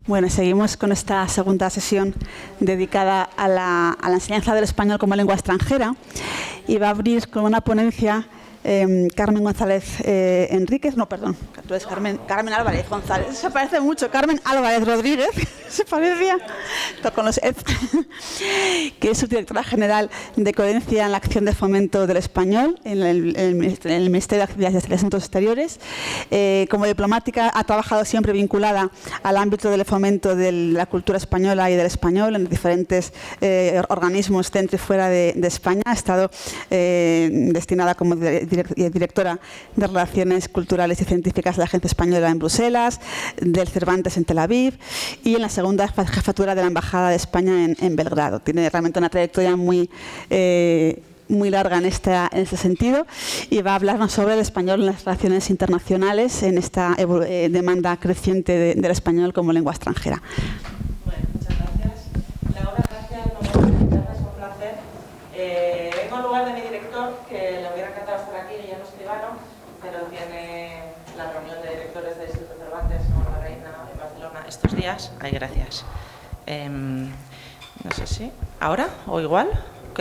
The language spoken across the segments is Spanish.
Bueno, seguimos con esta segunda sesión dedicada a la enseñanza del español como lengua extranjera y va a abrir con una ponencia Carmen González Enríquez, no, perdón, tú eres Carmen Álvarez González, se parece mucho, Carmen Álvarez Rodríguez, se parecía, con los Ed, que es subdirectora general de Coherencia en la Acción de Fomento del Español en el Ministerio de Actividades y Asuntos Exteriores. Como diplomática ha trabajado siempre vinculada al ámbito del fomento de la cultura española y del español en diferentes organismos dentro y fuera de España. Ha estado destinada como directora de Relaciones Culturales y Científicas de la Agencia Española en Bruselas, del Cervantes en Tel Aviv y en la segunda jefatura de la Embajada de España en Belgrado. Tiene realmente una trayectoria muy larga en este sentido y va a hablarnos sobre el español en las relaciones internacionales en esta demanda creciente del español como lengua extranjera. Bueno, muchas gracias. Laura, gracias por invitarme, es un placer. Vengo en lugar de mi director, que le hubiera encantado estar aquí, Guillermo Escribano, pero tiene la reunión de directores del Instituto Cervantes con la Reina en Barcelona estos días. Ay, gracias. No sé si... ¿Ahora o igual?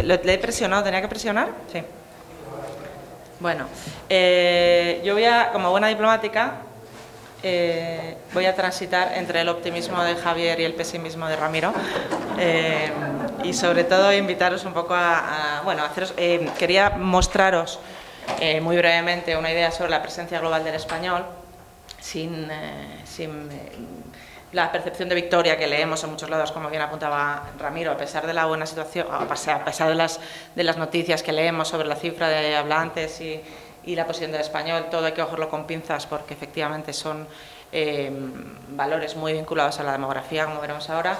¿Le he presionado? ¿Tenía que presionar? Sí. Bueno, yo voy a, como buena diplomática, voy a transitar entre el optimismo de Javier y el pesimismo de Ramiro y sobre todo invitaros un poco bueno, haceros, quería mostraros muy brevemente una idea sobre la presencia global del español sin la percepción de victoria que leemos en muchos lados, como bien apuntaba Ramiro, a pesar de la buena situación, a pesar de las noticias que leemos sobre la cifra de hablantes y la posición del español, todo hay que cogerlo con pinzas porque efectivamente son valores muy vinculados a la demografía, como veremos ahora.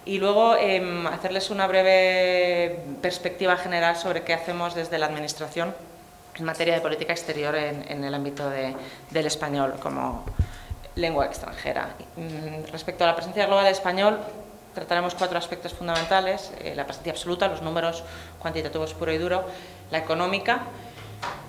Y luego hacerles una breve perspectiva general sobre qué hacemos desde la Administración en materia de política exterior en el ámbito del español como lengua extranjera. Respecto a la presencia global del español, trataremos 4 aspectos fundamentales: la presencia absoluta, los números cuantitativos puro y duro; la económica;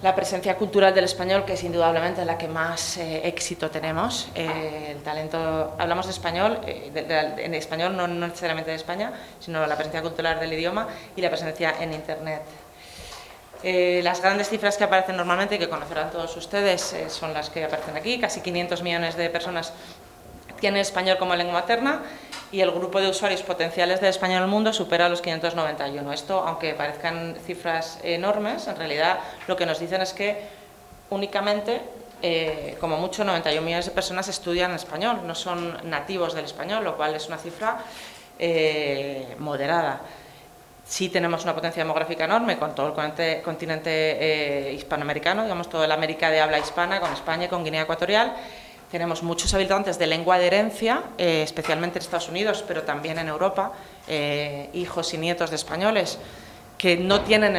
la presencia cultural del español, que es indudablemente la que más éxito tenemos. El talento, hablamos de español, en español no necesariamente de España, sino la presencia cultural del idioma y la presencia en Internet. Las grandes cifras que aparecen normalmente, que conocerán todos ustedes, son las que aparecen aquí. Casi 500 millones de personas tienen español como lengua materna y el grupo de usuarios potenciales del español en el mundo supera los 591. Esto, aunque parezcan cifras enormes, en realidad lo que nos dicen es que únicamente, como mucho, 91 millones de personas estudian español, no son nativos del español, lo cual es una cifra moderada. Sí tenemos una potencia demográfica enorme con todo el continente hispanoamericano, digamos, toda la América de habla hispana, con España y con Guinea Ecuatorial. Tenemos muchos habitantes de lengua de herencia, especialmente en Estados Unidos, pero también en Europa, hijos y nietos de españoles que no tienen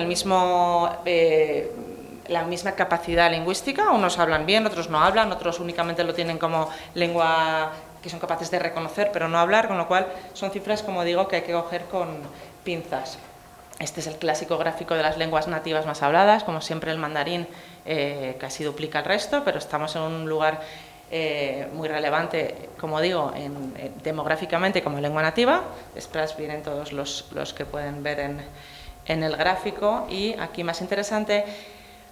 la misma capacidad lingüística. Unos hablan bien, otros no hablan, otros únicamente lo tienen como lengua que son capaces de reconocer, pero no hablar, con lo cual son cifras, como digo, que hay que coger con pinzas. Este es el clásico gráfico de las lenguas nativas más habladas, como siempre el mandarín casi duplica el resto, pero estamos en un lugar muy relevante, como digo, demográficamente como lengua nativa. Después vienen todos los que pueden ver en el gráfico, y aquí más interesante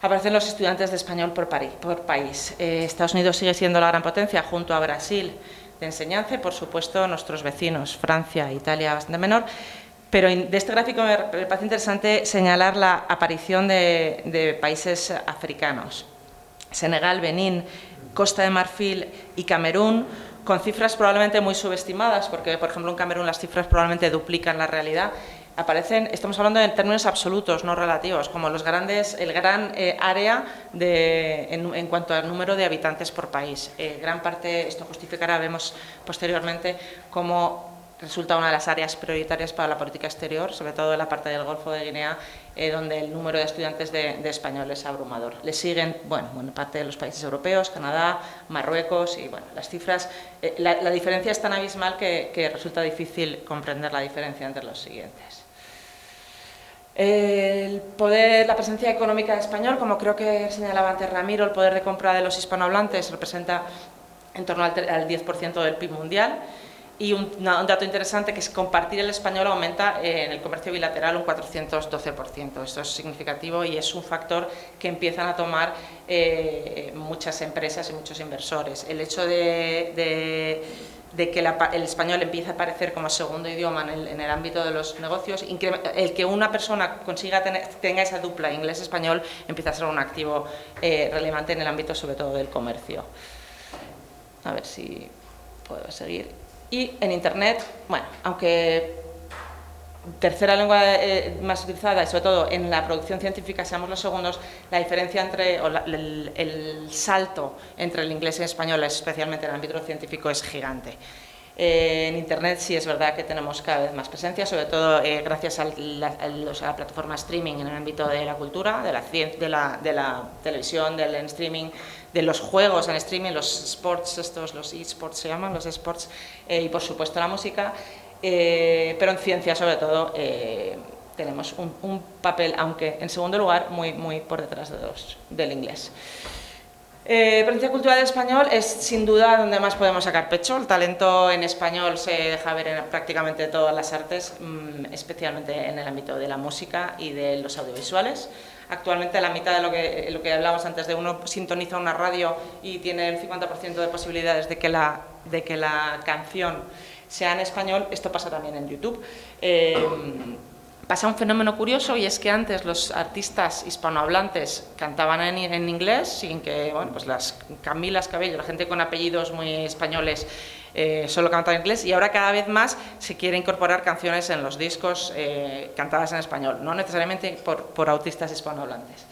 aparecen los estudiantes de español por país. Estados Unidos sigue siendo la gran potencia junto a Brasil de enseñanza y, por supuesto, nuestros vecinos, Francia, Italia, bastante menor. Pero de este gráfico me parece interesante señalar la aparición de países africanos: Senegal, Benín, Costa de Marfil y Camerún, con cifras probablemente muy subestimadas, porque, por ejemplo, en Camerún las cifras probablemente duplican la realidad. Estamos hablando en términos absolutos, no relativos, como el gran área en cuanto al número de habitantes por país. Gran parte, esto justificará, vemos posteriormente, cómo resulta una de las áreas prioritarias para la política exterior, sobre todo en la parte del Golfo de Guinea, donde el número de estudiantes de español es abrumador. Le siguen, buena parte de los países europeos, Canadá, Marruecos, y bueno, las cifras, la diferencia es tan abismal que resulta difícil comprender la diferencia entre los siguientes. La presencia económica de español, como creo que señalaba antes Ramiro, el poder de compra de los hispanohablantes representa en torno al 10% del PIB mundial. Y un dato interesante, que es compartir el español aumenta en el comercio bilateral un 412%. Esto es significativo y es un factor que empiezan a tomar muchas empresas y muchos inversores. El hecho de que el español empiece a aparecer como segundo idioma en el ámbito de los negocios, el que una persona tenga esa dupla inglés-español empieza a ser un activo relevante en el ámbito sobre todo del comercio. A ver si puedo seguir. Y en Internet, bueno, aunque tercera lengua más utilizada y sobre todo en la producción científica seamos los segundos, la diferencia el salto entre el inglés y el español, especialmente en el ámbito científico, es gigante. En Internet sí es verdad que tenemos cada vez más presencia, sobre todo gracias a la plataforma streaming en el ámbito de la cultura, de la televisión, del streaming, de los juegos en streaming, los sports, los eSports se llaman, los eSports, y por supuesto la música, pero en ciencia sobre todo tenemos un papel, aunque en segundo lugar, muy por detrás del inglés. Presencia cultural del español es sin duda donde más podemos sacar pecho. El talento en español se deja ver en prácticamente todas las artes, especialmente en el ámbito de la música y de los audiovisuales. Actualmente la mitad de lo que hablábamos antes, de uno sintoniza una radio y tiene el 50% de posibilidades de que la canción sea en español. Esto pasa también en YouTube. Pasa un fenómeno curioso, y es que antes los artistas hispanohablantes cantaban en inglés, sin que, bueno, pues las Camilas Cabello, la gente con apellidos muy españoles, solo cantaban en inglés, y ahora cada vez más se quiere incorporar canciones en los discos cantadas en español, no necesariamente por artistas hispanohablantes.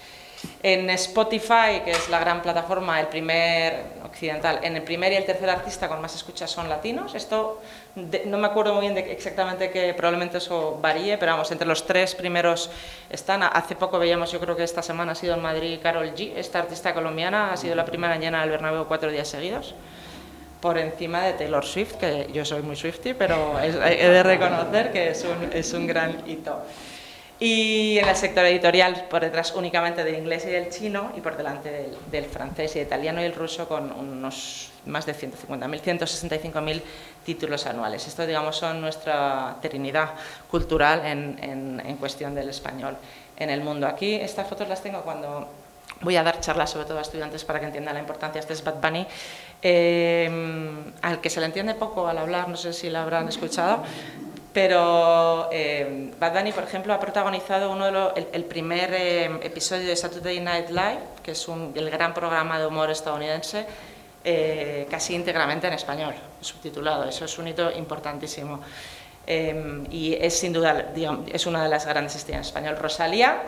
En Spotify, que es la gran plataforma, el primer occidental, en el primer y el tercer artista con más escuchas son latinos. Esto no me acuerdo muy bien exactamente que probablemente eso varíe, pero vamos, entre los tres primeros están. Hace poco veíamos, yo creo que esta semana ha sido en Madrid, Karol G, esta artista colombiana, ha sido la primera llena del Bernabéu 4 días seguidos, por encima de Taylor Swift, que yo soy muy Swiftie, pero he de reconocer que es un gran hito. Y en el sector editorial, por detrás únicamente del inglés y del chino, y por delante del francés y del italiano y el ruso, con unos más de 150.000, 165.000 títulos anuales. Esto, digamos, son nuestra trinidad cultural en cuestión del español en el mundo. Aquí estas fotos las tengo cuando voy a dar charlas, sobre todo a estudiantes, para que entiendan la importancia. Este es Bad Bunny, al que se le entiende poco al hablar, no sé si lo habrán escuchado, pero Bad Bunny, por ejemplo, ha protagonizado el primer episodio de Saturday Night Live, que es el gran programa de humor estadounidense, casi íntegramente en español, subtitulado. Eso es un hito importantísimo. Y es sin duda, digamos, es una de las grandes estrellas en español. Rosalía,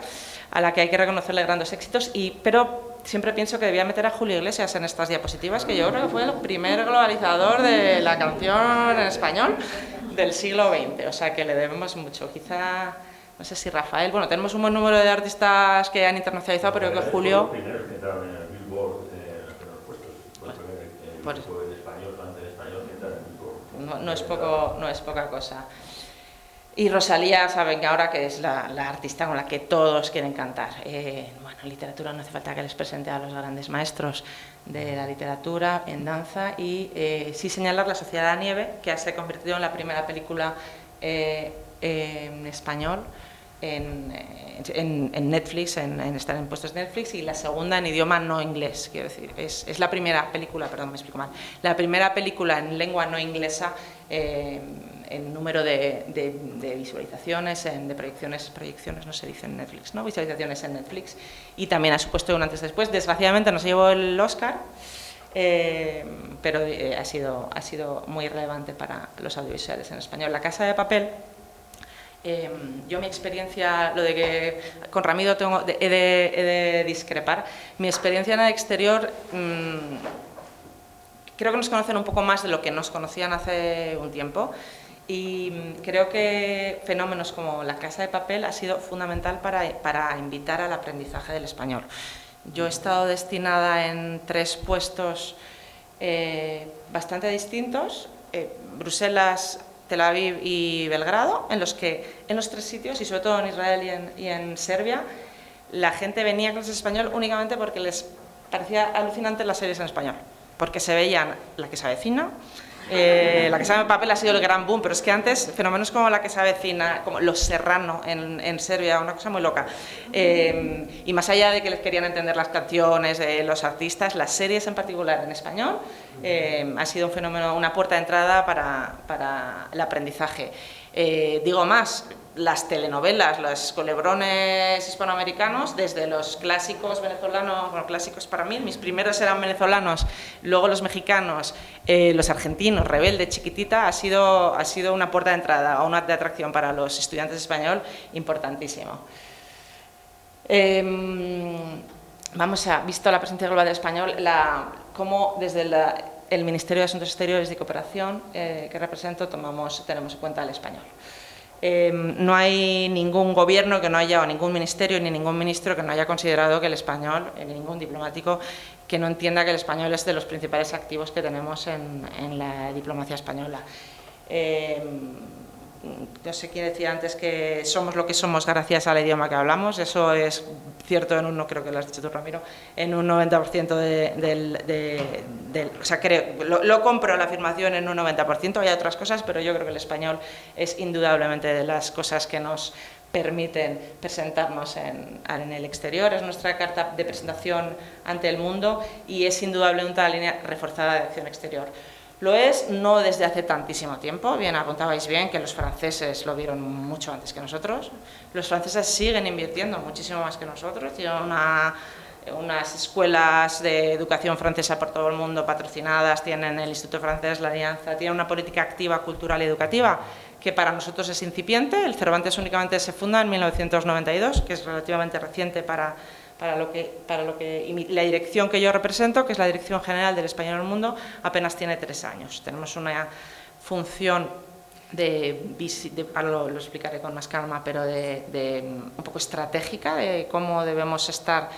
a la que hay que reconocerle grandes éxitos, pero siempre pienso que debía meter a Julio Iglesias en estas diapositivas, que yo creo que fue el primer globalizador de la canción en español del siglo XX, o sea que le debemos mucho. Quizá, no sé si Rafael, bueno, tenemos un buen número de artistas que han internacionalizado, pero creo que Julio... Los primeros que entraron en el Billboard en los primeros puestos, fue el grupo en español, antes de español, que entraron en el Billboard. No es poca cosa. Y Rosalía, saben que ahora que es la artista con la que todos quieren cantar. Bueno, en literatura no hace falta que les presente a los grandes maestros de la literatura, en danza, y sí señalar La Sociedad de la Nieve, que se convirtió en la primera película en español en Netflix, en estar en puestos de Netflix, y la segunda en idioma no inglés, quiero decir. Es la primera película, perdón, me explico mal, la primera película en lengua no inglesa en número de visualizaciones, de proyecciones no se dice en Netflix, ¿no? Visualizaciones en Netflix, y también ha supuesto un antes y después. Desgraciadamente no se llevó el Oscar, pero ha sido muy relevante para los audiovisuales en español. La Casa de Papel, yo mi experiencia, lo de que con Ramiro he de discrepar, mi experiencia en el exterior, creo que nos conocen un poco más de lo que nos conocían hace un tiempo, y creo que fenómenos como La Casa de Papel ha sido fundamental para invitar al aprendizaje del español. Yo he estado destinada en 3 puestos bastante distintos, Bruselas, Tel Aviv y Belgrado, en los 3 sitios, y sobre todo en Israel y en Serbia, la gente venía a clases de español únicamente porque les parecía alucinante las series en español. porque se veían La que se avecina. La que se llama Papel ha sido el gran boom, pero es que antes fenómenos como La que se avecina, como Los Serrano en Serbia, una cosa muy loca. Y más allá de que les querían entender las canciones de los artistas, las series en particular en español ha sido un fenómeno, una puerta de entrada para el aprendizaje. Digo más, las telenovelas, los culebrones hispanoamericanos, desde los clásicos venezolanos, bueno, clásicos para mí, mis primeros eran venezolanos, luego los mexicanos, los argentinos, Rebelde, Chiquitita, ha sido una puerta de entrada, una de atracción para los estudiantes de español importantísimo. Visto la presencia global del español, cómo desde el Ministerio de Asuntos Exteriores y Cooperación que represento tenemos en cuenta el español. No hay ningún gobierno que no haya, o ningún ministerio ni ningún ministro que no haya considerado que el español, ni ningún diplomático que no entienda que el español es de los principales activos que tenemos en la diplomacia española. No sé quién decía antes que somos lo que somos gracias al idioma que hablamos, eso es cierto no creo que lo has dicho tú, Ramiro, en un 90% o sea, lo compro la afirmación en un 90%, hay otras cosas, pero yo creo que el español es indudablemente de las cosas que nos permiten presentarnos en el exterior, es nuestra carta de presentación ante el mundo y es indudablemente una línea reforzada de acción exterior. Lo es no desde hace tantísimo tiempo, bien apuntabais bien que los franceses lo vieron mucho antes que nosotros, los franceses siguen invirtiendo muchísimo más que nosotros, tienen unas escuelas de educación francesa por todo el mundo patrocinadas, tienen el Instituto Francés, la Alianza, tienen una política activa, cultural y educativa que para nosotros es incipiente, el Cervantes únicamente se funda en 1992, que es relativamente reciente para lo que y la dirección que yo represento, que es la Dirección General del Español en el Mundo, apenas tiene 3 años. Tenemos una función ahora lo explicaré con más calma, pero un poco estratégica, de cómo debemos estar,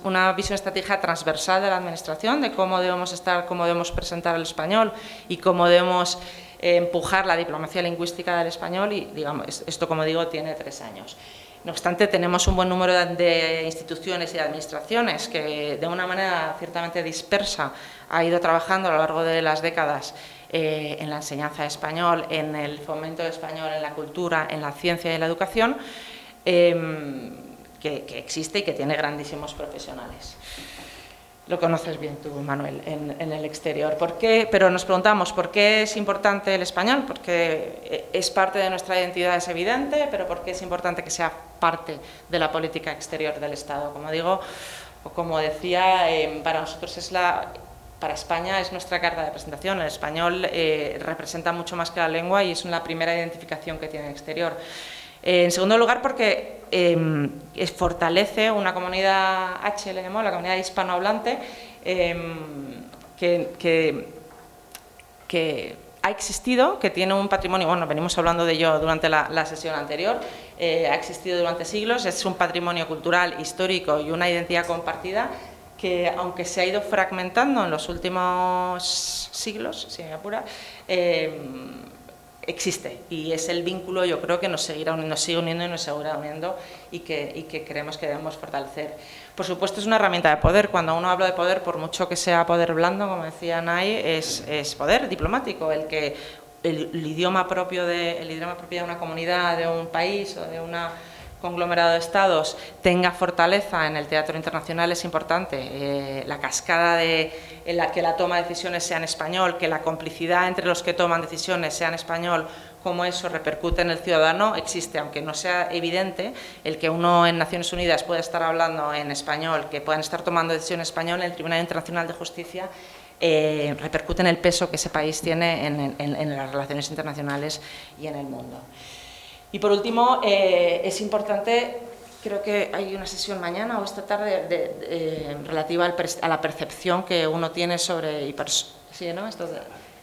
una visión estratégica transversal de la Administración, de cómo debemos estar, cómo debemos presentar el español y cómo debemos empujar la diplomacia lingüística del español y, digamos, esto, como digo, tiene 3 años. No obstante, tenemos un buen número de instituciones y de administraciones que, de una manera ciertamente dispersa, ha ido trabajando a lo largo de las décadas en la enseñanza de español, en el fomento de español, en la cultura, en la ciencia y en la educación, que existe y que tiene grandísimos profesionales. Lo conoces bien tú, Manuel, en el exterior. ¿Por qué? Pero nos preguntamos, ¿por qué es importante el español? Porque es parte de nuestra identidad, es evidente, pero ¿por qué es importante que sea parte de la política exterior del Estado? Como digo, o como decía, para nosotros para España es nuestra carta de presentación. El español representa mucho más que la lengua y es la primera identificación que tiene el exterior. En segundo lugar, porque fortalece una comunidad H, le llamó, la comunidad hispanohablante, que ha existido, que tiene un patrimonio, bueno, venimos hablando de ello durante la sesión anterior, ha existido durante siglos, es un patrimonio cultural, histórico y una identidad compartida que, aunque se ha ido fragmentando en los últimos siglos, si me apura, existe y es el vínculo, yo creo, que nos sigue uniendo y nos seguirá uniendo y que creemos que debemos fortalecer. Por supuesto, es una herramienta de poder. Cuando uno habla de poder, por mucho que sea poder blando, como decía Nay, es poder diplomático, el idioma propio de una comunidad, de un país o de una conglomerado de estados tenga fortaleza en el teatro internacional es importante. La cascada en la que la toma de decisiones sea en español, que la complicidad entre los que toman decisiones sea en español, cómo eso repercute en el ciudadano, existe, aunque no sea evidente, el que uno en Naciones Unidas pueda estar hablando en español, que puedan estar tomando decisiones en español en el Tribunal Internacional de Justicia, repercute en el peso que ese país tiene en las relaciones internacionales y en el mundo. Y por último, es importante, creo que hay una sesión mañana o esta tarde relativa a la percepción que uno tiene sobre... ¿Sí, no? Eso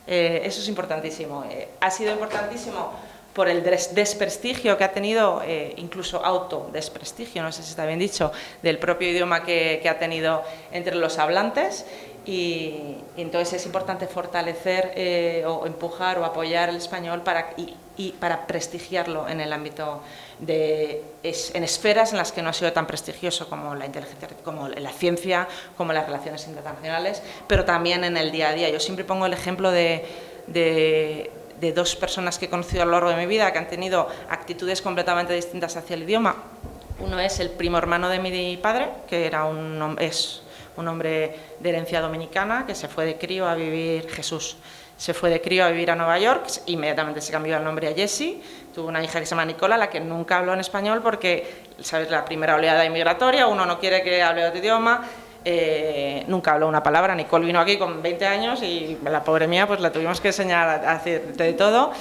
es importantísimo. Ha sido importantísimo por el desprestigio que ha tenido, incluso autodesprestigio, no sé si está bien dicho, del propio idioma que ha tenido entre los hablantes. Y entonces es importante fortalecer o empujar o apoyar el español para prestigiarlo en el ámbito en esferas en las que no ha sido tan prestigioso como la inteligencia, como la ciencia, como las relaciones internacionales, pero también en el día a día. Yo siempre pongo el ejemplo de dos personas que he conocido a lo largo de mi vida que han tenido actitudes completamente distintas hacia el idioma. Uno es el primo hermano de mi padre, que es un hombre de herencia dominicana, que se fue de crío a vivir, Jesús, se fue de crío a vivir a Nueva York, inmediatamente se cambió el nombre a Jessie, tuvo una hija que se llama Nicola, la que nunca habló en español porque, ¿sabes?, la primera oleada inmigratoria, uno no quiere que hable otro idioma, nunca habló una palabra. Nicole vino aquí con 20 años y la pobre mía pues la tuvimos que enseñar a hacer de todo.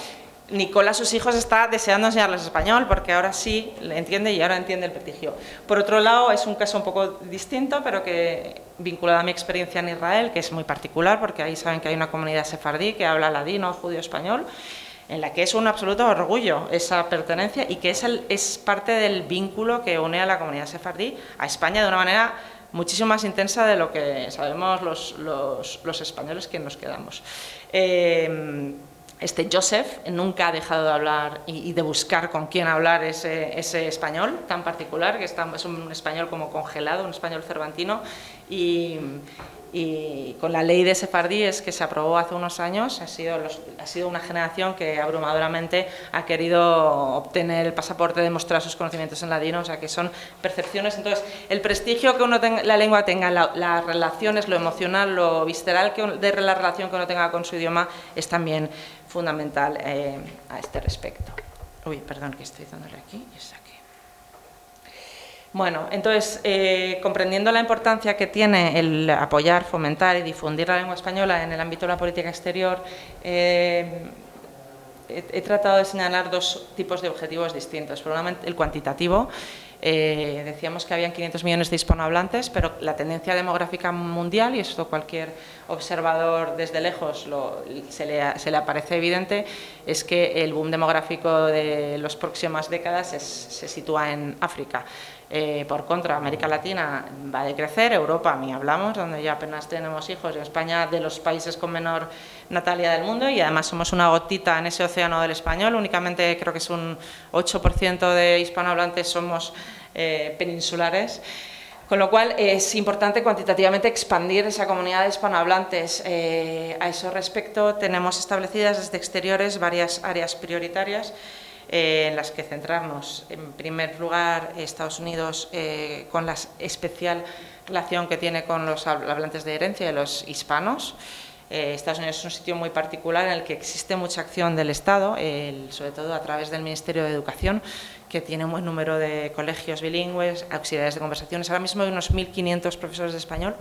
Nicole a sus hijos está deseando enseñarles español porque ahora sí le entiende y ahora entiende el prestigio. Por otro lado, es un caso un poco distinto, pero que vinculado a mi experiencia en Israel, que es muy particular porque ahí saben que hay una comunidad sefardí que habla ladino, judío, español, en la que es un absoluto orgullo esa pertenencia y que es parte del vínculo que une a la comunidad sefardí a España de una manera muchísimo más intensa de lo que sabemos los españoles que nos quedamos. Joseph nunca ha dejado de hablar y de buscar con quién hablar ese español tan particular, que es un español como congelado, un español cervantino, y con la ley de sefardíes que se aprobó hace unos años, ha sido una generación que abrumadoramente ha querido obtener el pasaporte, demostrar sus conocimientos en ladino, o sea que son percepciones. Entonces, el prestigio que la lengua tenga, las relaciones, lo emocional, lo visceral de la relación que uno tenga con su idioma es también fundamental a este respecto. Uy, perdón, que estoy dándole aquí, es aquí. Bueno, entonces, comprendiendo la importancia que tiene el apoyar, fomentar y difundir la lengua española en el ámbito de la política exterior, he tratado de señalar dos tipos de objetivos distintos. Por un lado, el cuantitativo. Decíamos que habían 500 millones de hispanohablantes, pero la tendencia demográfica mundial, y esto cualquier observador desde lejos se le aparece evidente, es que el boom demográfico de las próximas décadas se sitúa en África. Por contra, América Latina va a decrecer, Europa ni hablamos, donde ya apenas tenemos hijos, y España de los países con menor natalidad del mundo, y además somos una gotita en ese océano del español, únicamente creo que es un 8% de hispanohablantes somos peninsulares, con lo cual es importante cuantitativamente expandir esa comunidad de hispanohablantes. A ese respecto tenemos establecidas desde exteriores varias áreas prioritarias en las que centrarnos. En primer lugar, Estados Unidos, con la especial relación que tiene con los hablantes de herencia de los hispanos. Estados Unidos es un sitio muy particular en el que existe mucha acción del Estado, sobre todo a través del Ministerio de Educación, que tiene un buen número de colegios bilingües, auxiliares de conversaciones. Ahora mismo hay unos 1.500 profesores de español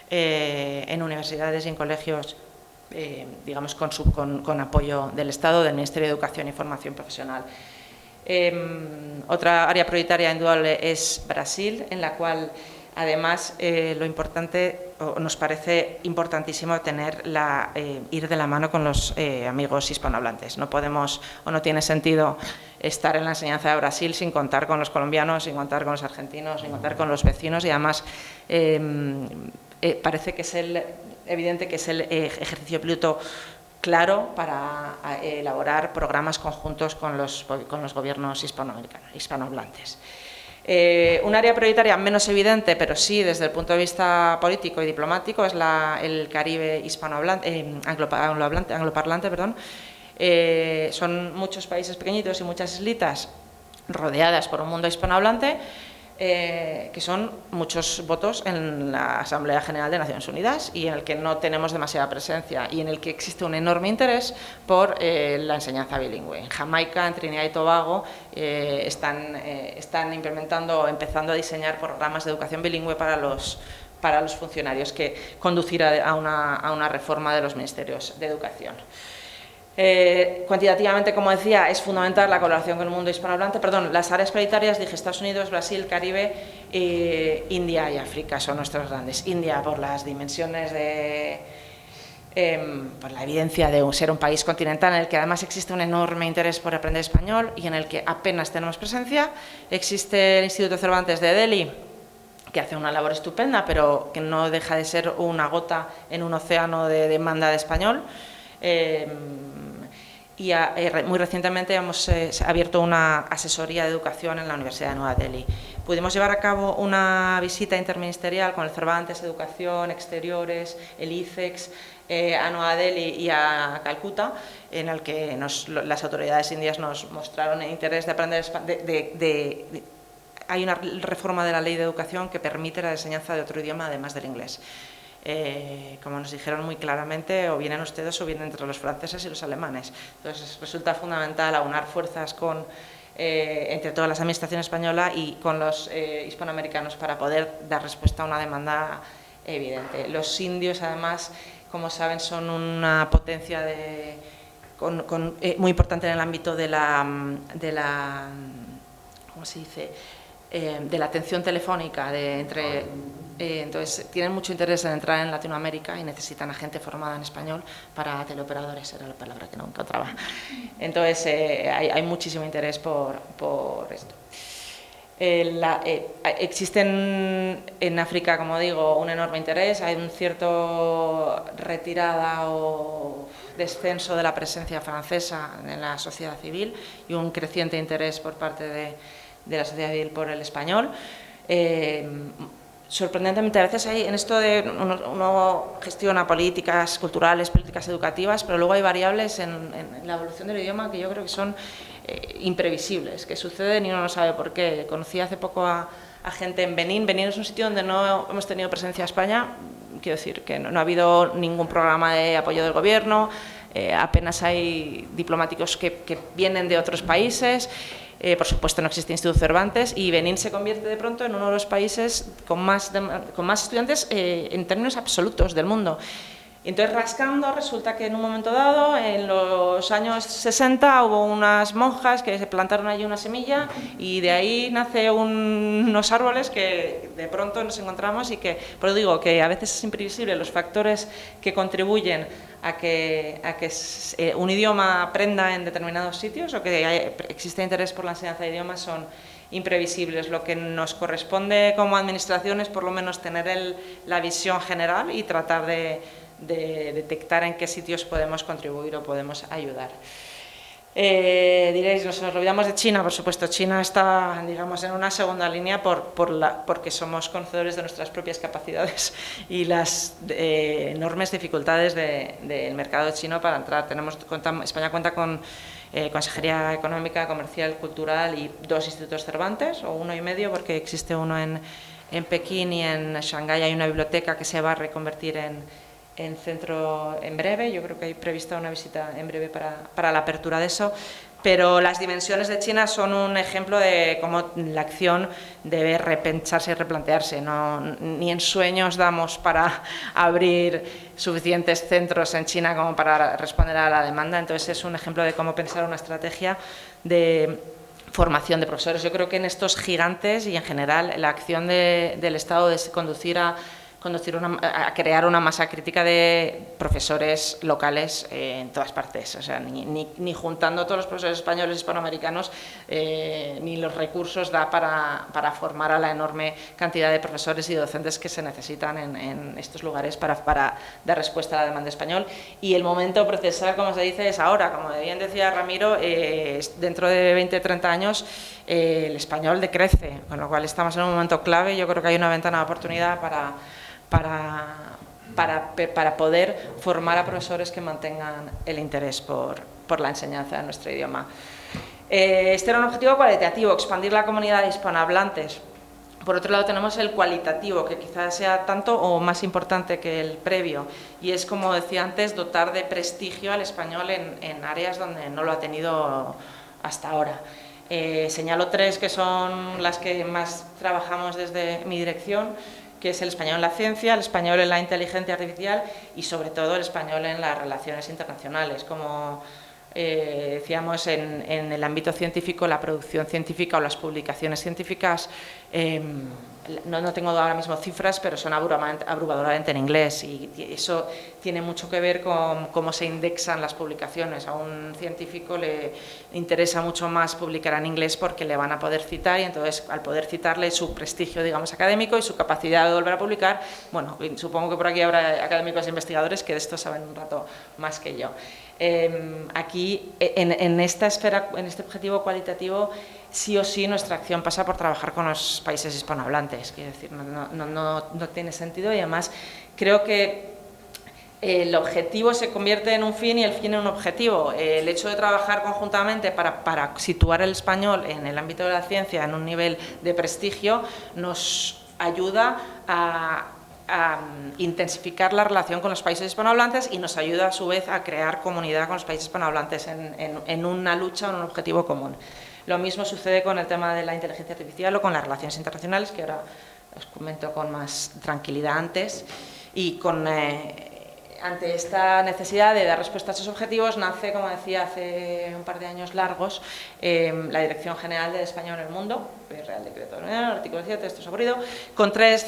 en universidades y en colegios, digamos, con apoyo del Estado, del Ministerio de Educación y Formación Profesional. Otra área prioritaria indudable es Brasil, en la cual además lo importante, o nos parece importantísimo ir de la mano con los amigos hispanohablantes. No podemos o no tiene sentido estar en la enseñanza de Brasil sin contar con los colombianos, sin contar con los argentinos, sin contar con los vecinos, y además parece que es evidente que es el ejercicio piloto claro para elaborar programas conjuntos con los gobiernos hispanohablantes. Un área prioritaria menos evidente, pero sí desde el punto de vista político y diplomático, es el Caribe angloparlante. Son muchos países pequeñitos y muchas islitas rodeadas por un mundo hispanohablante, que son muchos votos en la Asamblea General de Naciones Unidas y en el que no tenemos demasiada presencia y en el que existe un enorme interés por la enseñanza bilingüe. En Jamaica, en Trinidad y Tobago, están implementando o empezando a diseñar programas de educación bilingüe para los funcionarios, que conducirá a una reforma de los ministerios de educación. Cuantitativamente, como decía, es fundamental la colaboración con el mundo hispanohablante. Las áreas prioritarias, dije Estados Unidos, Brasil, Caribe, India y África son nuestras grandes. India por las dimensiones por la evidencia de ser un país continental en el que además existe un enorme interés por aprender español y en el que apenas tenemos presencia. Existe el Instituto Cervantes de Delhi, que hace una labor estupenda, pero que no deja de ser una gota en un océano de demanda de español. Y muy recientemente hemos abierto una asesoría de educación en la Universidad de Nueva Delhi. Pudimos llevar a cabo una visita interministerial con el Cervantes, Educación, Exteriores, el ICEX, a Nueva Delhi y a Calcuta, en el que las autoridades indias nos mostraron el interés de aprender hay una reforma de la Ley de Educación que permite la enseñanza de otro idioma además del inglés. Como nos dijeron muy claramente, o vienen ustedes o vienen entre los franceses y los alemanes. Entonces resulta fundamental aunar fuerzas entre todas las administraciones españolas y con los hispanoamericanos para poder dar respuesta a una demanda evidente. Los indios, además, como saben, son una potencia muy importante en el ámbito de la ¿cómo se dice?, de la atención telefónica, entonces tienen mucho interés en entrar en Latinoamérica y necesitan a gente formada en español para teleoperadores, era la palabra que no encontraba. Entonces hay muchísimo interés por esto. Existen en África, como digo, un enorme interés, hay un cierto retirada o descenso de la presencia francesa en la sociedad civil y un creciente interés por parte de la sociedad civil por el español. Sorprendentemente, a veces hay en esto de uno gestiona políticas culturales, políticas educativas, pero luego hay variables en la evolución del idioma que yo creo que son imprevisibles, que suceden y uno no sabe por qué. Conocí hace poco a gente en Benín. Benín es un sitio donde no hemos tenido presencia España, quiero decir que no ha habido ningún programa de apoyo del gobierno, apenas hay diplomáticos que vienen de otros países. Por supuesto no existe Instituto Cervantes y Benín se convierte de pronto en uno de los países con más estudiantes en términos absolutos del mundo. Entonces, rascando, resulta que en un momento dado, en los años 60, hubo unas monjas que se plantaron allí una semilla y de ahí nace unos árboles que de pronto nos encontramos y que, por eso digo que a veces es imprevisible los factores que contribuyen a que un idioma aprenda en determinados sitios o que existe interés por la enseñanza de idiomas son imprevisibles. Lo que nos corresponde como administración es por lo menos tener la visión general y tratar de detectar en qué sitios podemos contribuir o podemos ayudar. Diréis, nos olvidamos de China. Por supuesto, China está, digamos, en una segunda línea porque somos conocedores de nuestras propias capacidades y las enormes dificultades del mercado chino para entrar. España cuenta con Consejería Económica, Comercial, Cultural y 2 institutos Cervantes, o 1 y medio, porque existe uno en Pekín y en Shanghái hay una biblioteca que se va a reconvertir en centro en breve. Yo creo que hay prevista una visita en breve para la apertura de eso, pero las dimensiones de China son un ejemplo de cómo la acción debe repensarse y replantearse. Ni en sueños damos para abrir suficientes centros en China como para responder a la demanda, entonces es un ejemplo de cómo pensar una estrategia de formación de profesores. Yo creo que en estos gigantes y en general la acción del Estado de conducir a crear una masa crítica de profesores locales en todas partes, o sea, ni juntando todos los profesores españoles y hispanoamericanos ni los recursos da para formar a la enorme cantidad de profesores y docentes que se necesitan en estos lugares para dar respuesta a la demanda español. Y el momento procesal, como se dice, es ahora. Como bien decía Ramiro, dentro de 20-30 años el español decrece, con lo cual estamos en un momento clave. Yo creo que hay una ventana de oportunidad para poder formar a profesores que mantengan el interés por la enseñanza de nuestro idioma. Este era un objetivo cualitativo, expandir la comunidad de hispanohablantes. Por otro lado tenemos el cualitativo, que quizás sea tanto o más importante que el previo, y es, como decía antes, dotar de prestigio al español en áreas donde no lo ha tenido hasta ahora. Señalo 3 que son las que más trabajamos desde mi dirección, que es el español en la ciencia, el español en la inteligencia artificial y sobre todo el español en las relaciones internacionales. Como decíamos, en el ámbito científico, la producción científica o las publicaciones científicas no tengo ahora mismo cifras, pero son abrumadoramente en inglés, y eso tiene mucho que ver con cómo se indexan las publicaciones. A un científico le interesa mucho más publicar en inglés porque le van a poder citar, y entonces al poder citarle su prestigio, digamos, académico y su capacidad de volver a publicar, bueno, supongo que por aquí habrá académicos e investigadores que de esto saben un rato más que yo. Aquí, en esta esfera, en este objetivo cualitativo, sí o sí nuestra acción pasa por trabajar con los países hispanohablantes, quiero decir, no tiene sentido, y además creo que el objetivo se convierte en un fin y el fin en un objetivo. El hecho de trabajar conjuntamente para situar el español en el ámbito de la ciencia en un nivel de prestigio nos ayuda a intensificar la relación con los países hispanohablantes, y nos ayuda a su vez a crear comunidad con los países hispanohablantes en una lucha, en un objetivo común. Lo mismo sucede con el tema de la inteligencia artificial o con las relaciones internacionales, que ahora os comento con más tranquilidad antes, y ante esta necesidad de dar respuesta a estos objetivos nace, como decía, hace un par de años largos, la Dirección General del Español en el Mundo, el Real Decreto de la Unión, artículo 7, esto es aburrido, con tres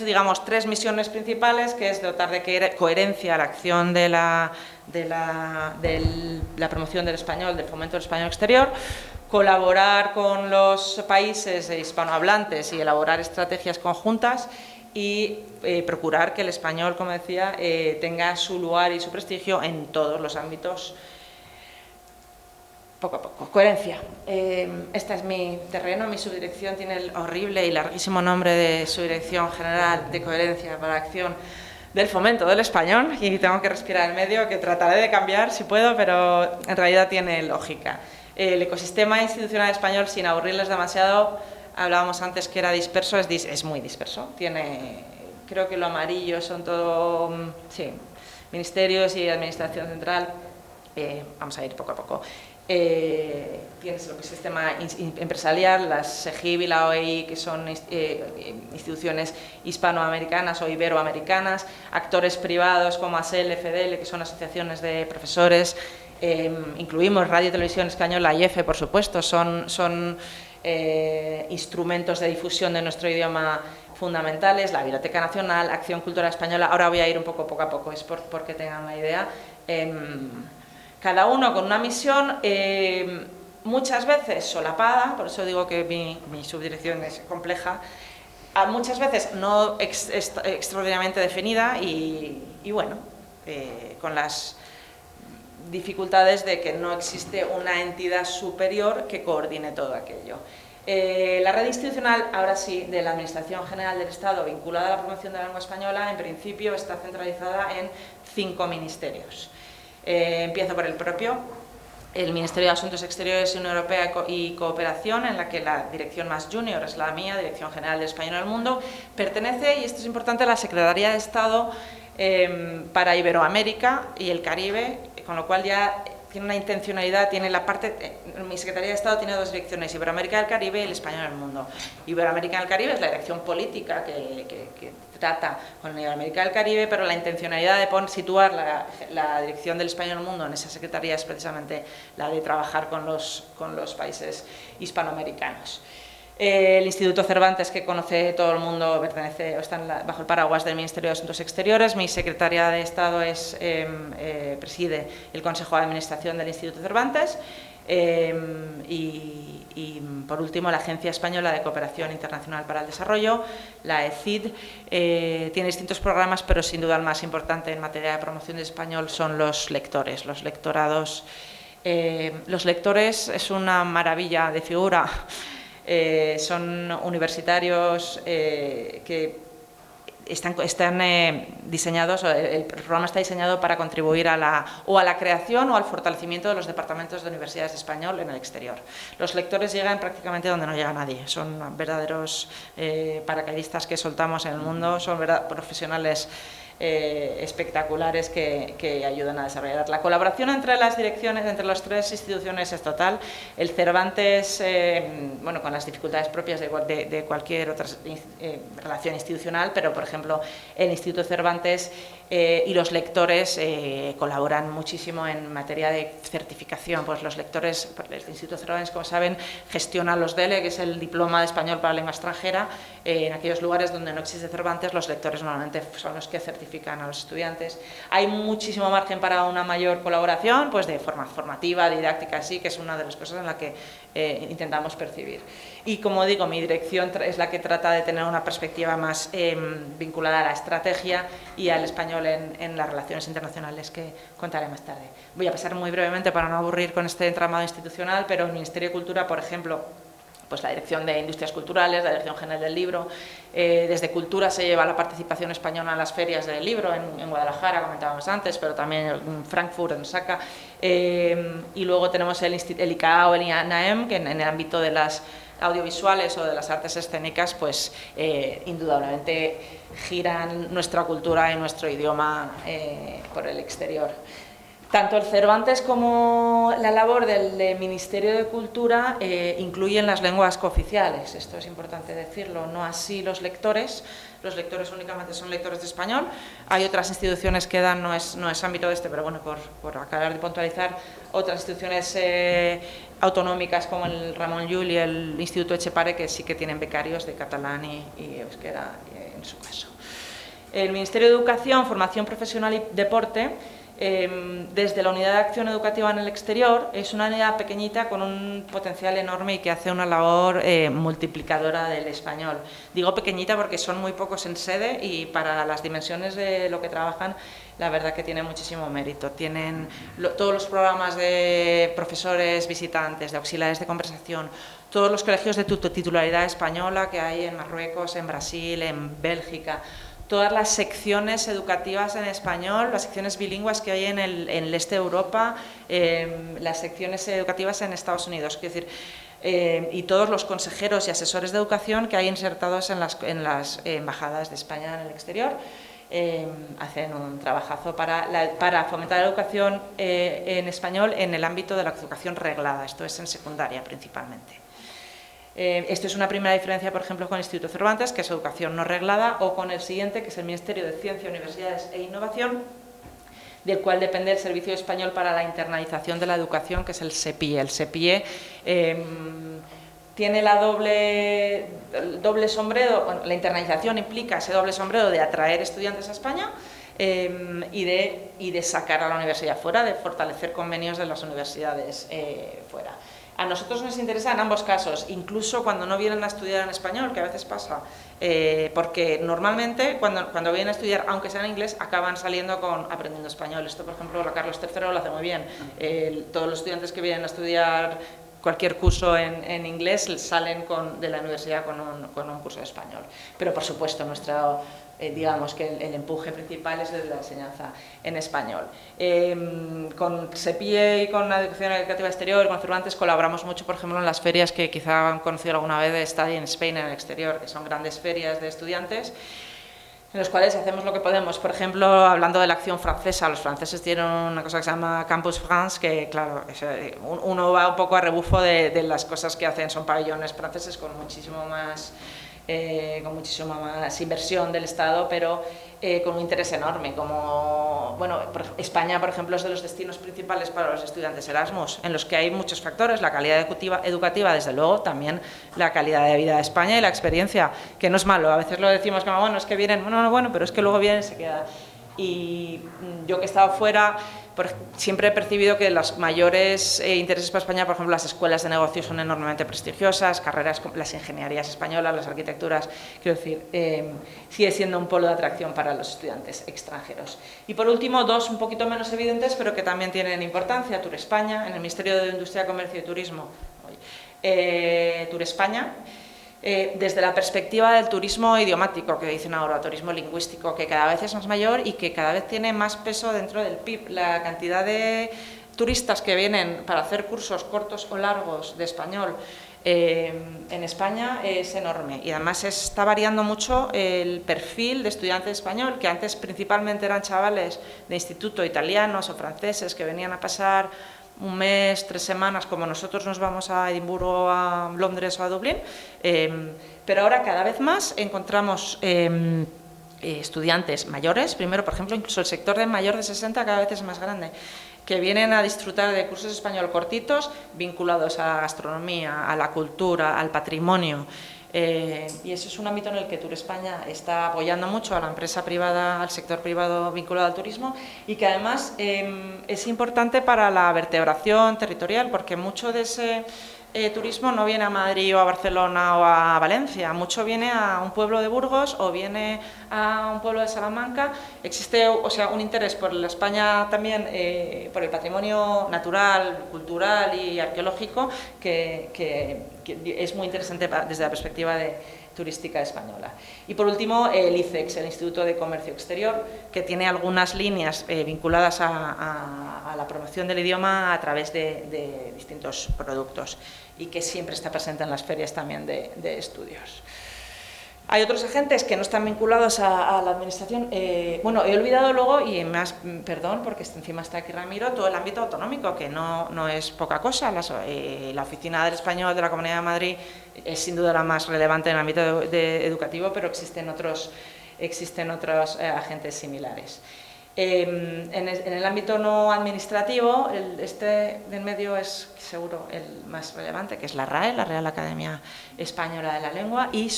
misiones principales, que es dotar de coherencia a la acción de la promoción del español, del fomento del español exterior, colaborar con los países hispanohablantes y elaborar estrategias conjuntas, y procurar que el español, como decía, tenga su lugar y su prestigio en todos los ámbitos, poco a poco. Coherencia. Este es mi terreno, mi subdirección tiene el horrible y larguísimo nombre de Subdirección General de Coherencia para la Acción del Fomento del Español, y tengo que respirar en medio, que trataré de cambiar si puedo, pero en realidad tiene lógica. El ecosistema institucional español, sin aburrirles demasiado, hablábamos antes que era disperso, es muy disperso. Creo que lo amarillo son todo, sí, ministerios y administración central. Vamos a ir poco a poco. Tienes el ecosistema empresarial, la SEGIB y la OEI, que son instituciones hispanoamericanas o iberoamericanas, actores privados como ASEL, FDL, que son asociaciones de profesores, incluimos Radio y Televisión Española y EFE, por supuesto, son instrumentos de difusión de nuestro idioma fundamentales, la Biblioteca Nacional, Acción Cultural Española. Ahora voy a ir un poco a poco, es porque tengan la idea. Cada uno con una misión, muchas veces solapada, por eso digo que mi subdirección es compleja, muchas veces no extraordinariamente definida, y bueno, con las dificultades de que no existe una entidad superior que coordine todo aquello. La red institucional, ahora sí, de la Administración General del Estado vinculada a la promoción de la lengua española, en principio está centralizada en 5 ministerios. Empiezo por el propio, el Ministerio de Asuntos Exteriores, Unión Europea y Cooperación, en la que la dirección más junior es la mía, Dirección General del Español en el Mundo. Pertenece, y esto es importante, a la Secretaría de Estado para Iberoamérica y el Caribe, con lo cual ya tiene una intencionalidad, tiene la parte, mi Secretaría de Estado tiene 2 direcciones, Iberoamérica y el Caribe y el Español en el Mundo. Iberoamérica y el Caribe es la dirección política que trata con Iberoamérica y el Caribe, pero la intencionalidad de situar la dirección del Español en el Mundo en esa Secretaría es precisamente la de trabajar con los países hispanoamericanos. El Instituto Cervantes, que conoce todo el mundo, pertenece, está bajo el paraguas del Ministerio de Asuntos Exteriores. Mi secretaria de Estado preside el Consejo de Administración del Instituto Cervantes. Y por último, la Agencia Española de Cooperación Internacional para el Desarrollo, la ECID, tiene distintos programas, pero sin duda el más importante en materia de promoción del español son los lectores, los lectorados. Los lectores es una maravilla de figura. Son universitarios que están diseñados, el programa está diseñado para contribuir a la creación o al fortalecimiento de los departamentos de universidades de español en el exterior. Los lectores llegan prácticamente donde no llega nadie, son verdaderos paracaidistas que soltamos en el mundo, son profesionales espectaculares que ayudan a desarrollar. La colaboración entre las direcciones, entre las 3 instituciones es total. El Cervantes, bueno, con las dificultades propias de cualquier otra relación institucional, pero por ejemplo el Instituto Cervantes y los lectores colaboran muchísimo en materia de certificación. Pues los lectores, el Instituto Cervantes, como saben, gestiona los DELE, que es el Diploma de Español para Lengua Extranjera. En aquellos lugares donde no existe Cervantes, los lectores normalmente son los que certifican a los estudiantes. Hay muchísimo margen para una mayor colaboración, pues de forma formativa, didáctica, sí, que es una de las cosas en la que intentamos percibir. Y como digo, mi dirección es la que trata de tener una perspectiva más vinculada a la estrategia y al español en las relaciones internacionales, que contaré más tarde. Voy a pasar muy brevemente para no aburrir con este entramado institucional, pero el Ministerio de Cultura, por ejemplo, pues la Dirección de Industrias Culturales, la Dirección General del Libro, desde Cultura se lleva la participación española en las ferias del libro, en Guadalajara, comentábamos antes, pero también en Frankfurt, en Osaka, y luego tenemos el ICAO, el INAEM, que en el ámbito de las audiovisuales o de las artes escénicas, pues indudablemente giran nuestra cultura y nuestro idioma por el exterior. Tanto el Cervantes como la labor del Ministerio de Cultura incluyen las lenguas cooficiales, esto es importante decirlo, no así los lectores únicamente son lectores de español. Hay otras instituciones que dan, no es ámbito de este, pero bueno, por acabar de puntualizar, otras instituciones autonómicas como el Ramon Llull y el Instituto Etxepare, que sí que tienen becarios de catalán y euskera en su caso. El Ministerio de Educación, Formación Profesional y Deporte, desde la Unidad de Acción Educativa en el Exterior, es una unidad pequeñita con un potencial enorme y que hace una labor multiplicadora del español. Digo pequeñita porque son muy pocos en sede y para las dimensiones de lo que trabajan, la verdad que tiene muchísimo mérito. Tienen todos los programas de profesores visitantes, de auxiliares de conversación, todos los colegios de titularidad española que hay en Marruecos, en Brasil, en Bélgica, todas las secciones educativas en español, las secciones bilingües que hay en el este de Europa, las secciones educativas en Estados Unidos, quiero decir, y todos los consejeros y asesores de educación que hay insertados en las embajadas de España en el exterior, hacen un trabajazo para fomentar la educación en español en el ámbito de la educación reglada, esto es en secundaria principalmente. Esto es una primera diferencia, por ejemplo, con el Instituto Cervantes, que es educación no reglada, o con el siguiente, que es el Ministerio de Ciencia, Universidades e Innovación, del cual depende el Servicio Español para la Internalización de la Educación, que es el SEPIE. El SEPIE tiene el doble sombrero, bueno, la internalización implica ese doble sombrero de atraer estudiantes a España y de sacar a la universidad fuera, de fortalecer convenios de las universidades fuera. A nosotros nos interesa en ambos casos, incluso cuando no vienen a estudiar en español, que a veces pasa, porque normalmente cuando vienen a estudiar, aunque sea en inglés, acaban saliendo aprendiendo español. Esto, por ejemplo, la Carlos III lo hace muy bien. Todos los estudiantes que vienen a estudiar cualquier curso en inglés salen de la universidad con un curso de español. Pero, por supuesto, digamos que el empuje principal es desde la enseñanza en español. Con SEPIE y con la Educación Educativa Exterior, con Cervantes, colaboramos mucho, por ejemplo, en las ferias que quizá han conocido alguna vez de Study in Spain en el exterior, que son grandes ferias de estudiantes, en los cuales hacemos lo que podemos. Por ejemplo, hablando de la acción francesa, los franceses tienen una cosa que se llama Campus France, que claro, uno va un poco a rebufo de las cosas que hacen, son pabellones franceses con muchísima más inversión del Estado, pero con un interés enorme. España, por ejemplo, es de los destinos principales para los estudiantes Erasmus, en los que hay muchos factores, la calidad educativa, desde luego, también la calidad de vida de España y la experiencia, que no es malo. A veces lo decimos como, bueno, es que vienen, pero es que luego vienen y se quedan. Y yo que he estado fuera, siempre he percibido que los mayores intereses para España, por ejemplo, las escuelas de negocios son enormemente prestigiosas, carreras como las ingenierías españolas, las arquitecturas, quiero decir, sigue siendo un polo de atracción para los estudiantes extranjeros. Y por último, dos un poquito menos evidentes, pero que también tienen importancia: Tour España, en el Ministerio de Industria, Comercio y Turismo, Tour España, desde la perspectiva del turismo idiomático, que dicen ahora, turismo lingüístico, que cada vez es más mayor y que cada vez tiene más peso dentro del PIB. La cantidad de turistas que vienen para hacer cursos cortos o largos de español en España es enorme, y además está variando mucho el perfil de estudiante de español, que antes principalmente eran chavales de instituto, italianos o franceses, que venían a pasar un mes, 3 semanas, como nosotros nos vamos a Edimburgo, a Londres o a Dublín, pero ahora cada vez más encontramos estudiantes mayores, primero, por ejemplo, incluso el sector de mayor de 60 cada vez es más grande, que vienen a disfrutar de cursos de español cortitos vinculados a la gastronomía, a la cultura, al patrimonio. Y eso es un ámbito en el que Tour España está apoyando mucho a la empresa privada, al sector privado vinculado al turismo, y que además es importante para la vertebración territorial, porque mucho de ese turismo no viene a Madrid o a Barcelona o a Valencia, mucho viene a un pueblo de Burgos o viene a un pueblo de Salamanca. Existe, o sea, un interés por la España también, por el patrimonio natural, cultural y arqueológico que es muy interesante desde la perspectiva turística española. Y por último, el ICEX, el Instituto de Comercio Exterior, que tiene algunas líneas vinculadas a la promoción del idioma a través de distintos productos y que siempre está presente en las ferias también de estudios. Hay otros agentes que no están vinculados a la administración. Bueno, he olvidado luego, y más, perdón, porque encima está aquí Ramiro, todo el ámbito autonómico, que no es poca cosa. La Oficina del Español de la Comunidad de Madrid es sin duda la más relevante en el ámbito educativo, pero existen otros agentes similares. En el ámbito no administrativo, este del medio es seguro el más relevante, que es la RAE, la Real Academia Española de la Lengua, y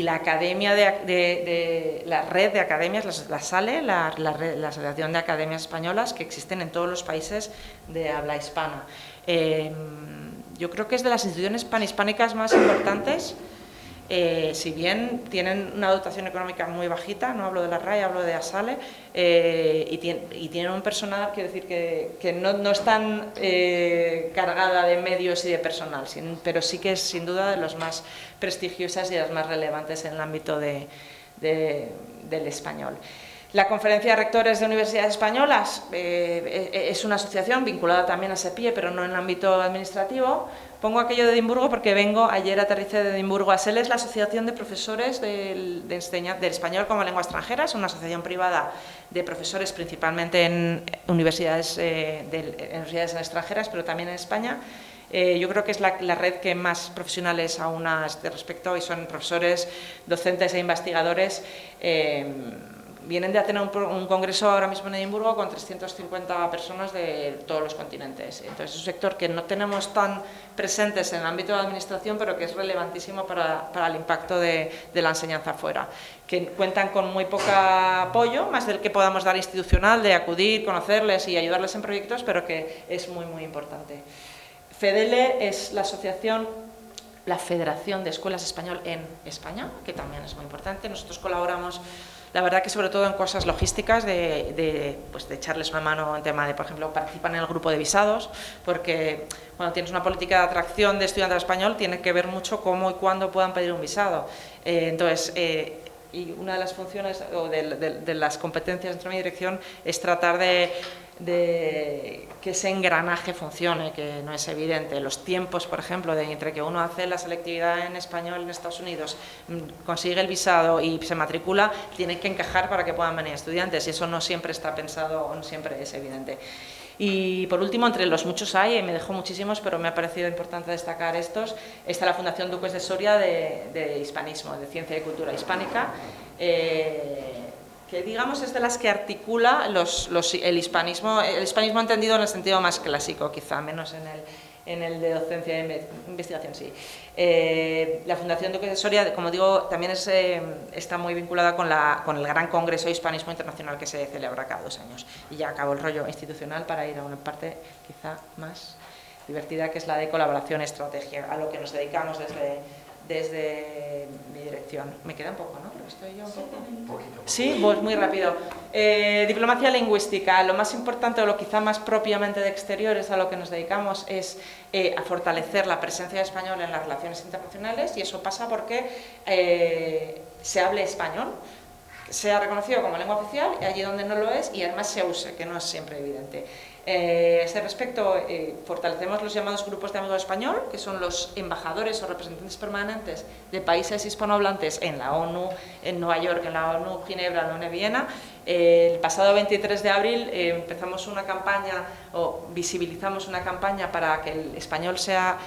la Academia la red de academias, la SALE, la Asociación de Academias Españolas, que existen en todos los países de habla hispana. Yo creo que es de las instituciones panhispánicas más importantes. Si bien tienen una dotación económica muy bajita, no hablo de la RAE, hablo de ASALE, y tienen un personal, quiero decir, que no es tan cargada de medios y de personal, pero sí que es sin duda de las más prestigiosas y de las más relevantes en el ámbito del español. La Conferencia de Rectores de Universidades Españolas es una asociación vinculada también a SEPIE, pero no en el ámbito administrativo. Pongo aquello de Edimburgo porque ayer aterricé de Edimburgo a SEL, es la Asociación de Profesores del Español como Lengua Extranjera, es una asociación privada de profesores principalmente en universidades extranjeras, pero también en España. Yo creo que es la red que más profesionales aúna a este respecto, y son profesores, docentes e investigadores. Vienen de tener un congreso ahora mismo en Edimburgo con 350 personas de todos los continentes. Entonces es un sector que no tenemos tan presentes en el ámbito de la administración, pero que es relevantísimo para el impacto de la enseñanza fuera, que cuentan con muy poco apoyo, más del que podamos dar institucional, de acudir, conocerles y ayudarles en proyectos, pero que es muy, muy importante. FEDELE es la Federación de Escuelas Español en España, que también es muy importante. Nosotros colaboramos, la verdad que sobre todo en cosas logísticas, de echarles una mano en tema de, por ejemplo, participan en el grupo de visados, porque cuando tienes una política de atracción de estudiantes de español tiene que ver mucho cómo y cuándo puedan pedir un visado. Y una de las funciones o de las competencias dentro de mi dirección es tratar de que ese engranaje funcione, que no es evidente. Los tiempos, por ejemplo, entre que uno hace la selectividad en español en Estados Unidos, consigue el visado y se matricula, tiene que encajar para que puedan venir estudiantes, y eso no siempre está pensado o no siempre es evidente. Y por último, entre los muchos hay, me dejo muchísimos, pero me ha parecido importante destacar estos, está la Fundación Duques de Soria de Hispanismo, de Ciencia y Cultura Hispánica, que digamos es de las que articula el hispanismo entendido en el sentido más clásico, quizá menos en el de docencia e investigación, sí. La Fundación Duques de Soria, como digo, también está muy vinculada con el gran Congreso de Hispanismo Internacional que se celebra cada 2 años. Y ya acabo el rollo institucional para ir a una parte quizá más divertida, que es la de colaboración estratégica, a lo que nos dedicamos desde mi dirección. Me queda un poco, ¿no? ¿Estoy yo un poco? Sí, pues muy rápido. Diplomacia lingüística. Lo más importante, o lo quizá más propiamente de exteriores a lo que nos dedicamos, es a fortalecer la presencia de español en las relaciones internacionales, y eso pasa porque se hable español, sea reconocido como lengua oficial, allí donde no lo es, y además se use, que no es siempre evidente. A ese respecto, fortalecemos los llamados grupos de amigos español, que son los embajadores o representantes permanentes de países hispanohablantes en la ONU, en Nueva York, en la ONU Ginebra, en la ONU Viena. El pasado 23 de abril empezamos una campaña, o visibilizamos una campaña para que el español sea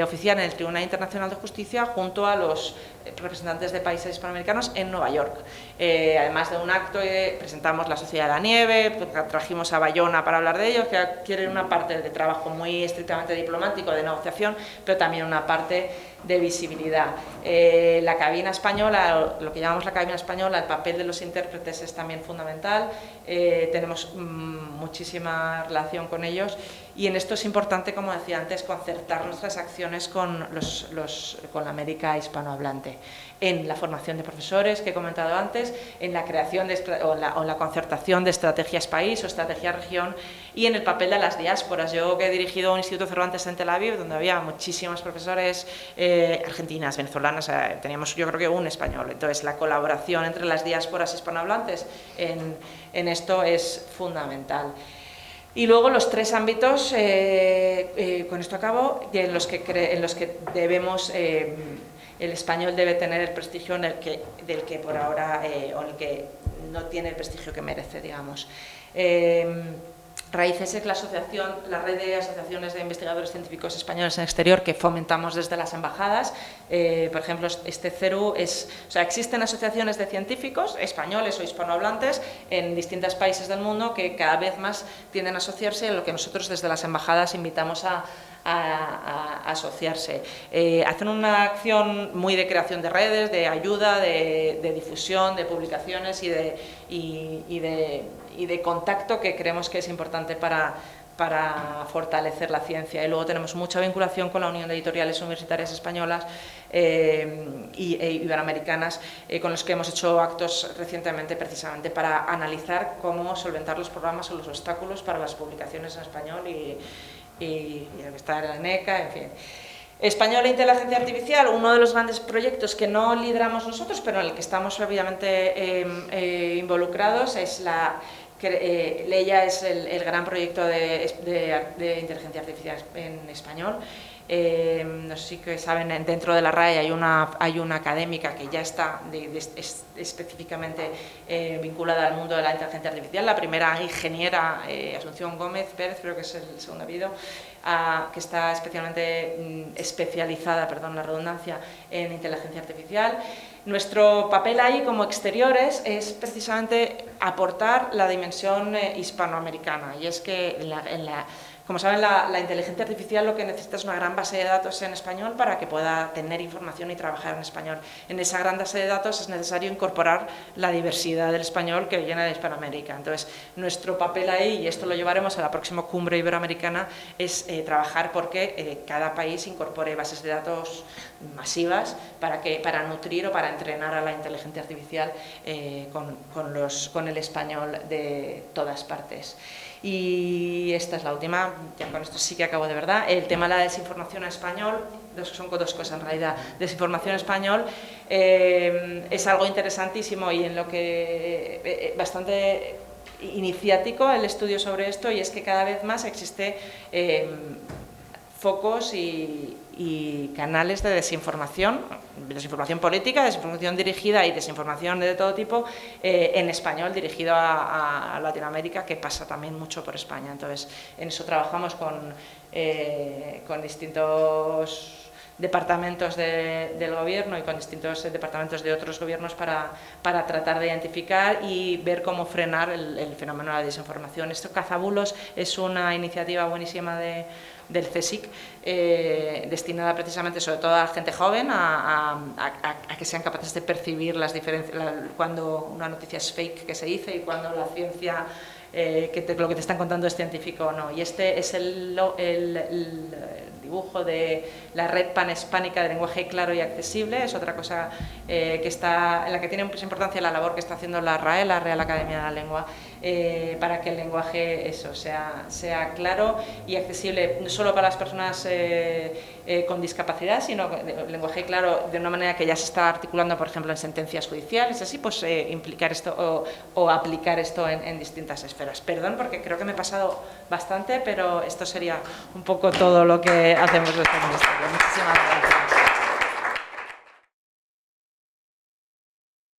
oficial en el Tribunal Internacional de Justicia junto a los representantes de países hispanoamericanos en Nueva York. Además de un acto, presentamos la Sociedad de la Nieve, trajimos a Bayona para hablar de ello, que quieren una parte de trabajo muy estrictamente diplomático, de negociación, pero también una parte de visibilidad. La cabina española, lo que llamamos la cabina española, el papel de los intérpretes es también fundamental, tenemos muchísima relación con ellos y en esto es importante, como decía antes, concertar nuestras acciones con la América hispanohablante, en la formación de profesores que he comentado antes, en la creación o la concertación de estrategias país o estrategia región y en el papel de las diásporas. Yo que he dirigido un Instituto Cervantes en Tel Aviv, donde había muchísimos profesores argentinas, venezolanas, teníamos yo creo que un español, entonces la colaboración entre las diásporas hispanohablantes en esto es fundamental. Y luego los tres ámbitos, con esto acabo, en los que debemos, el español debe tener el prestigio del que por ahora, o el que no tiene el prestigio que merece, digamos. Raíces es la red de asociaciones de investigadores científicos españoles en el exterior que fomentamos desde las embajadas. Por ejemplo, este CERU existen asociaciones de científicos españoles o hispanohablantes en distintos países del mundo que cada vez más tienden a asociarse, a lo que nosotros desde las embajadas invitamos a asociarse. Hacen una acción muy de creación de redes, de ayuda, de difusión, de publicaciones y de contacto que creemos que es importante para fortalecer la ciencia. Y luego tenemos mucha vinculación con la Unión de Editoriales Universitarias Españolas e Iberoamericanas, con los que hemos hecho actos recientemente precisamente para analizar cómo solventar los programas o los obstáculos para las publicaciones en español y estar en la ENECA, en fin. Español e inteligencia artificial, uno de los grandes proyectos que no lideramos nosotros, pero en el que estamos obviamente involucrados, es Leia es el gran proyecto de inteligencia artificial en español. No sé si que saben, dentro de la RAE hay una académica que ya está específicamente vinculada al mundo de la inteligencia artificial. La primera ingeniera, Asunción Gómez Pérez, creo que es el segundo apellido, que está especialmente especializada, perdón la redundancia, en inteligencia artificial. Nuestro papel ahí como exteriores es precisamente aportar la dimensión hispanoamericana, y es que como saben, la inteligencia artificial lo que necesita es una gran base de datos en español para que pueda tener información y trabajar en español. En esa gran base de datos es necesario incorporar la diversidad del español que viene de Hispanoamérica. Entonces, nuestro papel ahí, y esto lo llevaremos a la próxima cumbre iberoamericana, es trabajar porque cada país incorpore bases de datos masivas para nutrir o para entrenar a la inteligencia artificial con el español de todas partes. Y esta es la última, ya con esto sí que acabo de verdad. El tema de la desinformación en español, son dos cosas en realidad. Desinformación en español es algo interesantísimo y en lo que bastante iniciático el estudio sobre esto, y es que cada vez más existe focos y canales de desinformación política, desinformación dirigida y desinformación de todo tipo en español dirigido a Latinoamérica, que pasa también mucho por España. Entonces, en eso trabajamos con distintos departamentos del gobierno y con distintos departamentos de otros gobiernos para tratar de identificar y ver cómo frenar el fenómeno de la desinformación. Esto, Cazabulos, es una iniciativa buenísima del CSIC, destinada precisamente sobre todo a la gente joven, a que sean capaces de percibir las diferencias, cuando una noticia es fake, que se dice, y cuando la ciencia, lo que te están contando es científico o no. Y este es el dibujo de la red panhispánica de lenguaje claro y accesible. Es otra cosa en la que tiene mucha importancia la labor que está haciendo la RAE, la Real Academia de la Lengua, para que el lenguaje sea claro y accesible, no solo para las personas con discapacidad, sino el lenguaje claro de una manera que ya se está articulando, por ejemplo, en sentencias judiciales, así pues implicar esto o aplicar esto en distintas esferas. Perdón, porque creo que me he pasado bastante, pero esto sería un poco todo lo que hacemos desde el Ministerio. Muchísimas gracias.